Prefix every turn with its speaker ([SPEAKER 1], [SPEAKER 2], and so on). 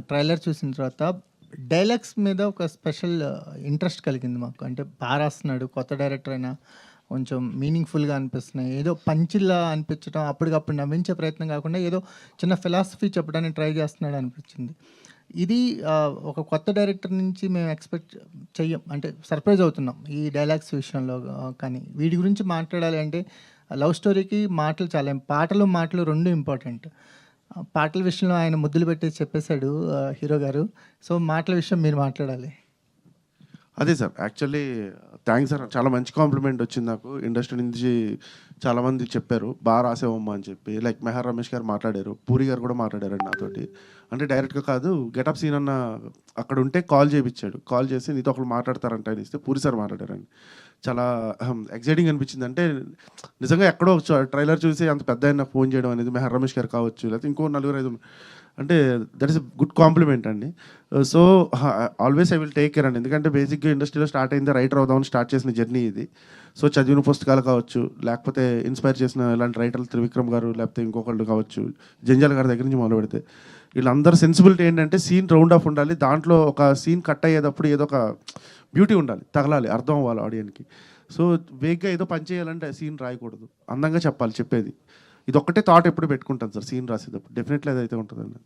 [SPEAKER 1] Trailer చూసిన తర్వాత dialogues మీద ఒక స్పెషల్ ఇంట్రెస్ట్ కలిగింది మాకు. అంటే బా రాస్తున్నాడు. కొత్త డైరెక్టర్ అయినా కొంచెం మీనింగ్‌ఫుల్‌గా అనిపిస్తున్నాయి. ఏదో పంచిల్లా అనిపించడం, అప్పటికప్పుడు నవ్వించే ప్రయత్నం కాకుండా ఏదో చిన్న ఫిలాసఫీ చెప్పడానికి ట్రై చేస్తున్నాడు అనిపించింది. ఇది ఒక కొత్త డైరెక్టర్ నుంచి మేము ఎక్స్‌పెక్ట్ చెయ్యం. అంటే సర్ప్రైజ్ అవుతున్నాం ఈ డైలాగ్స్ విషయంలో. కానీ వీటి గురించి మాట్లాడాలి అంటే లవ్ స్టోరీకి మాటలు చాలా పాటలు, మాటలు 2 ఇంపార్టెంట్. పాటల విషయంలో ఆయన ముద్దులు పెట్టేసి చెప్పేసాడు హీరో గారు. సో, మాటల విషయం మీరు మాట్లాడాలి.
[SPEAKER 2] అదే సార్, యాక్చువల్లీ థ్యాంక్స్ సార్. చాలా మంచి కాంప్లిమెంట్ వచ్చింది నాకు. ఇండస్ట్రీ నుంచి చాలామంది చెప్పారు, బాగా రాసావమ్మా అని చెప్పి. లైక్ మెహర్ రమేష్ గారు మాట్లాడారు, పూరి గారు కూడా మాట్లాడారండి నాతోటి. అంటే డైరెక్ట్గా కాదు, గెటప్ సీన్ అన్న అక్కడ ఉంటే కాల్ చేయించాడు. కాల్ చేసి నీతో ఒకరు మాట్లాడతారంట అని ఇస్తే పూరి సార్ మాట్లాడారండి. చాలా ఎక్సైటింగ్ అనిపించింది. అంటే నిజంగా ఎక్కడో ట్రైలర్ చూసి అంత పెద్ద ఆయన ఫోన్ చేయడం అనేది, మెహర్ రమేష్ గారు కావచ్చు, లేకపోతే ఇంకో 4-5, అంటే దట్ ఈస్ గుడ్ కాంప్లిమెంట్ అండి. So always I will take care అండి. ఎందుకంటే బేసిక్గా ఇండస్ట్రీలో స్టార్ట్ అయింది, రైటర్ అవుదామని స్టార్ట్ చేసిన జర్నీ ఇది. సో చదివిన పుస్తకాలు కావచ్చు, లేకపోతే ఇన్స్పైర్ చేసిన ఇలాంటి రైటర్లు త్రివిక్రమ్ గారు, లేకపోతే ఇంకొకళ్ళు కావచ్చు, జంజాల్ గారి దగ్గర నుంచి మొదలు పెడితే వీళ్ళందరూ సెన్సిబిలిటీ ఏంటంటే సీన్ రౌండ్ ఆఫ్ ఉండాలి. దాంట్లో ఒక సీన్ కట్ అయ్యేటప్పుడు ఏదో ఒక బ్యూటీ ఉండాలి, తగలాలి, అర్థం అవ్వాలి ఆడియన్కి. సో వేగ్గా ఏదో పని చేయాలంటే సీన్ రాయకూడదు, అందంగా చెప్పాలి చెప్పేది. ఇది ఒక్కటే థాట్ ఎప్పుడు పెట్టుకుంటాను సార్ సీన్ రాసేటప్పుడు. డెఫినెట్లీ అదైతే ఉంటుందండి.